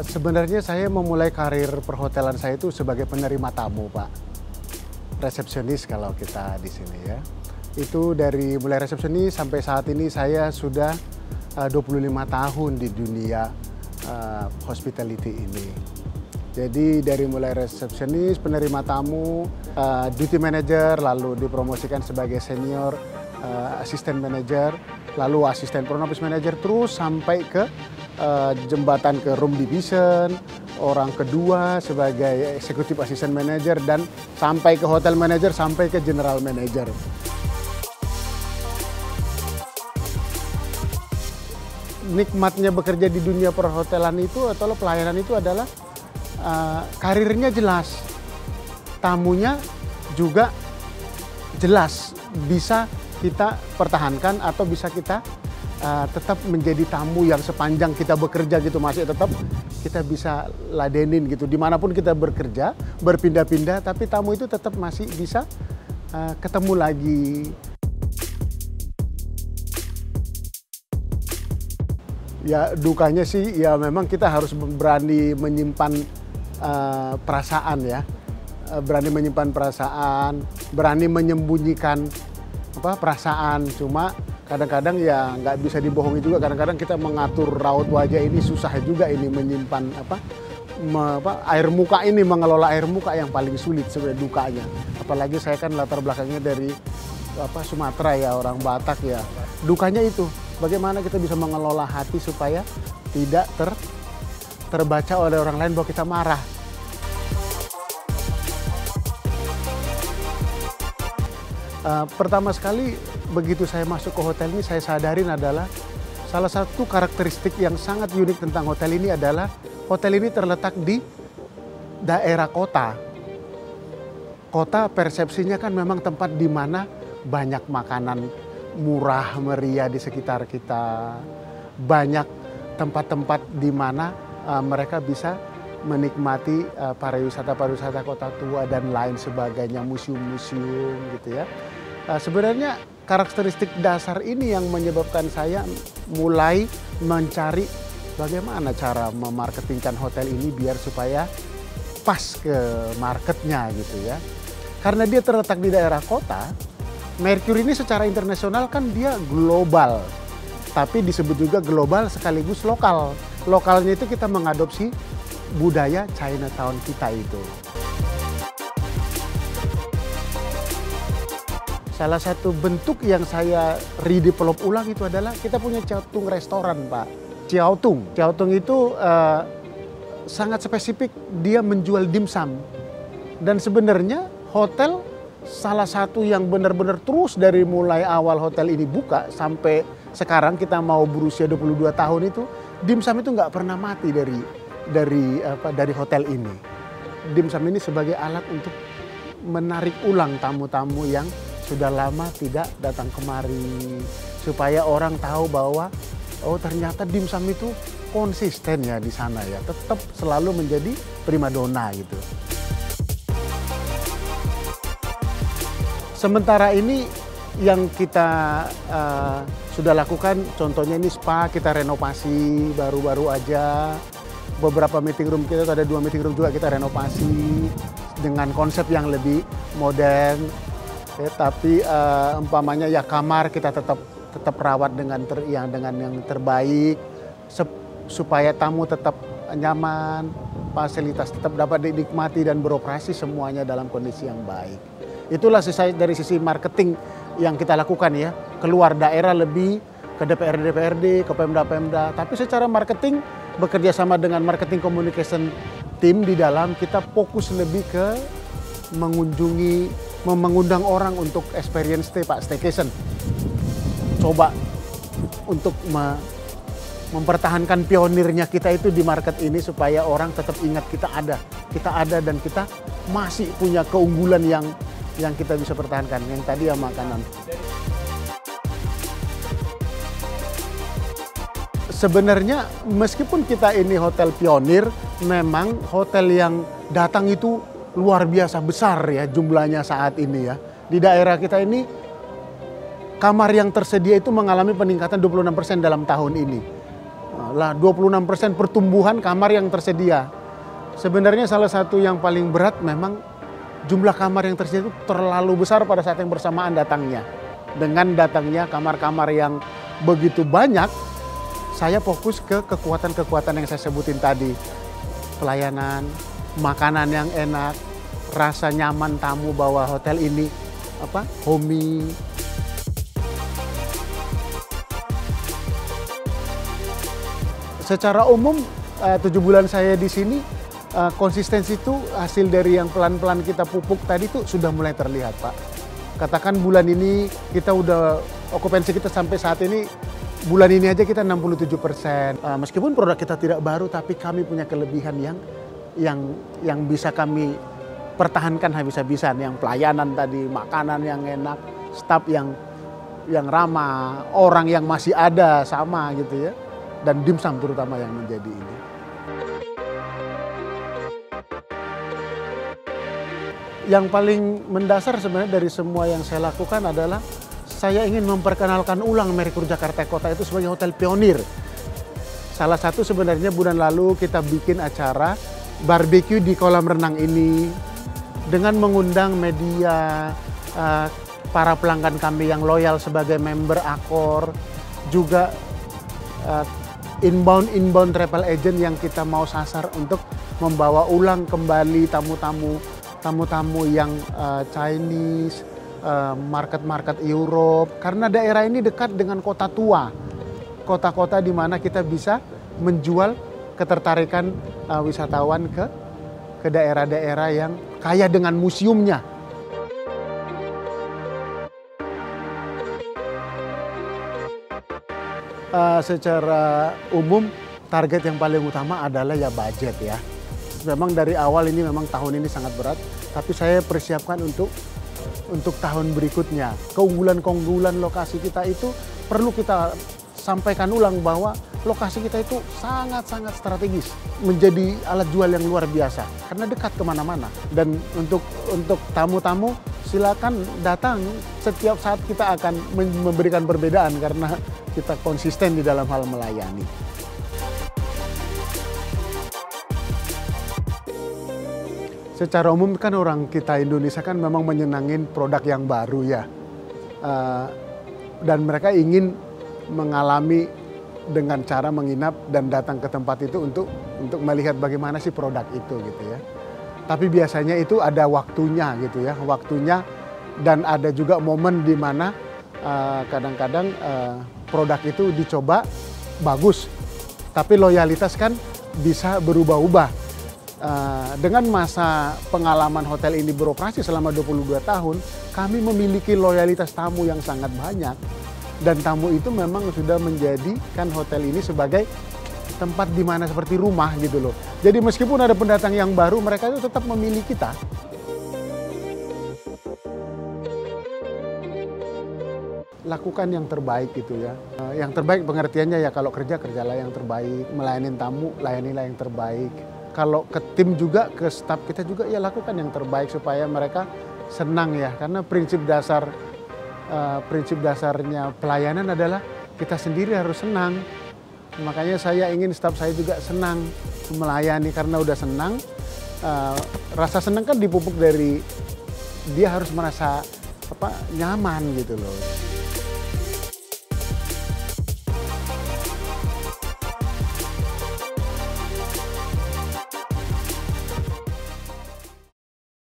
Sebenarnya saya memulai karir perhotelan saya itu sebagai penerima tamu, Pak. Resepsionis kalau kita di sini ya. Itu dari mulai resepsionis sampai saat ini saya sudah 25 tahun di dunia hospitality ini. Jadi dari mulai resepsionis, penerima tamu, duty manager, lalu dipromosikan sebagai senior assistant manager, lalu asisten front office manager, terus sampai ke jembatan ke room division, orang kedua sebagai executive assistant manager, dan sampai ke hotel manager, sampai ke general manager. Nikmatnya bekerja di dunia perhotelan itu atau pelayanan itu adalah karirnya jelas, tamunya juga jelas, bisa kita pertahankan atau bisa kita tetap menjadi tamu yang sepanjang kita bekerja gitu, masih tetap kita bisa ladenin gitu. Dimanapun kita bekerja, berpindah-pindah, tapi tamu itu tetap masih bisa ketemu lagi. Ya dukanya sih ya memang kita harus berani menyimpan perasaan ya, berani menyimpan perasaan, berani menyembunyikan perasaan. Cuma kadang-kadang ya nggak bisa dibohongi juga, kadang-kadang kita mengatur raut wajah ini susah juga, ini menyimpan air muka ini, mengelola air muka yang paling sulit sebenarnya dukanya. Apalagi saya kan latar belakangnya dari Sumatera ya, orang Batak ya. Dukanya itu bagaimana kita bisa mengelola hati supaya tidak terbaca oleh orang lain bahwa kita marah. Pertama sekali begitu saya masuk ke hotel ini, saya sadarin adalah salah satu karakteristik yang sangat unik tentang hotel ini adalah hotel ini terletak di daerah kota. Kota persepsinya kan memang tempat di mana banyak makanan murah meriah di sekitar kita. Banyak tempat-tempat di mana mereka bisa menikmati pariwisata kota tua dan lain sebagainya, museum-museum gitu ya. Sebenarnya karakteristik dasar ini yang menyebabkan saya mulai mencari bagaimana cara memarketingkan hotel ini biar supaya pas ke marketnya gitu ya. Karena dia terletak di daerah kota, Mercury ini secara internasional kan dia global, tapi disebut juga global sekaligus lokal. Lokalnya itu kita mengadopsi budaya Chinatown kita itu. Salah satu bentuk yang saya redevelop ulang itu adalah kita punya Chiaotung restoran, Pak. Chiaotung itu sangat spesifik, dia menjual dimsum. Dan sebenarnya hotel salah satu yang benar-benar terus dari mulai awal hotel ini buka sampai sekarang kita mau berusia 22 tahun itu, dimsum itu nggak pernah mati dari hotel ini. Dimsum ini sebagai alat untuk menarik ulang tamu-tamu yang sudah lama tidak datang kemari, supaya orang tahu bahwa oh ternyata dimsum itu konsisten ya di sana ya, tetap selalu menjadi primadona gitu. Sementara ini yang kita sudah lakukan, contohnya ini spa kita renovasi baru-baru aja. Beberapa meeting room kita, ada 2 meeting room juga kita renovasi dengan konsep yang lebih modern. Ya, tapi umpamanya ya kamar kita tetap rawat dengan yang terbaik supaya tamu tetap nyaman, fasilitas tetap dapat dinikmati dan beroperasi semuanya dalam kondisi yang baik. Itulah dari sisi marketing yang kita lakukan ya, keluar daerah lebih ke DPRD, ke Pemda. Tapi secara marketing bekerja sama dengan marketing communication team di dalam, kita fokus lebih ke mengundang orang untuk experience stay, Pak, staycation. Coba untuk mempertahankan pionirnya kita itu di market ini supaya orang tetap ingat kita ada dan kita masih punya keunggulan yang kita bisa pertahankan. Yang tadi ya makanan. Sebenarnya meskipun kita ini hotel pionir, memang hotel yang datang itu luar biasa besar ya jumlahnya saat ini ya. Di daerah kita ini kamar yang tersedia itu mengalami peningkatan 26% dalam tahun ini. lah 26% pertumbuhan kamar yang tersedia. Sebenarnya salah satu yang paling berat memang jumlah kamar yang tersedia itu terlalu besar pada saat yang bersamaan datangnya. Dengan datangnya kamar-kamar yang begitu banyak, saya fokus ke kekuatan-kekuatan yang saya sebutin tadi. Pelayanan, makanan yang enak, rasa nyaman tamu bahwa hotel ini homey. Secara umum 7 bulan saya di sini, konsistensi itu hasil dari yang pelan-pelan kita pupuk tadi tuh sudah mulai terlihat, Pak. Katakan bulan ini kita udah okupansi kita sampai saat ini, bulan ini aja kita 67%. Meskipun produk kita tidak baru, tapi kami punya kelebihan yang bisa kami pertahankan habis-habisan. Yang pelayanan tadi, makanan yang enak, staf yang ramah, orang yang masih ada sama gitu ya. Dan dimsum terutama yang menjadi ini. Yang paling mendasar sebenarnya dari semua yang saya lakukan adalah saya ingin memperkenalkan ulang Merkur Jakarta Kota itu sebagai hotel pionir. Salah satu sebenarnya bulan lalu kita bikin acara barbecue di kolam renang ini dengan mengundang media, para pelanggan kami yang loyal sebagai member Accor, juga inbound travel agent yang kita mau sasar untuk membawa ulang kembali tamu-tamu yang Chinese, market Europe, karena daerah ini dekat dengan kota tua, kota-kota di mana kita bisa menjual ketertarikan wisatawan ke daerah-daerah yang kaya dengan museumnya. Secara umum target yang paling utama adalah ya budget ya. Memang dari awal ini memang tahun ini sangat berat, tapi saya persiapkan untuk tahun berikutnya. Keunggulan lokasi kita itu perlu kita sampaikan ulang bahwa lokasi kita itu sangat-sangat strategis, menjadi alat jual yang luar biasa karena dekat kemana-mana. Dan untuk tamu-tamu silakan datang, setiap saat kita akan memberikan perbedaan karena kita konsisten di dalam hal melayani. Secara umum kan orang kita Indonesia kan memang menyenangin produk yang baru ya. Dan mereka ingin mengalami dengan cara menginap dan datang ke tempat itu untuk melihat bagaimana sih produk itu gitu ya. Tapi biasanya itu ada waktunya gitu ya, waktunya, dan ada juga momen di mana kadang-kadang produk itu dicoba bagus, tapi loyalitas kan bisa berubah-ubah. Dengan masa pengalaman hotel ini beroperasi selama 22 tahun, kami memiliki loyalitas tamu yang sangat banyak. Dan tamu itu memang sudah menjadikan hotel ini sebagai tempat di mana seperti rumah gitu loh. Jadi meskipun ada pendatang yang baru, mereka itu tetap memilih kita. Lakukan yang terbaik gitu ya. Yang terbaik pengertiannya ya kalau kerjalah yang terbaik, melayani tamu, layanilah yang terbaik. Kalau ke tim juga, ke staf kita juga ya lakukan yang terbaik supaya mereka senang ya. Karena prinsip dasarnya pelayanan adalah kita sendiri harus senang. Makanya saya ingin staf saya juga senang melayani, karena udah senang. Rasa senang kan dipupuk dari dia harus merasa nyaman gitu loh.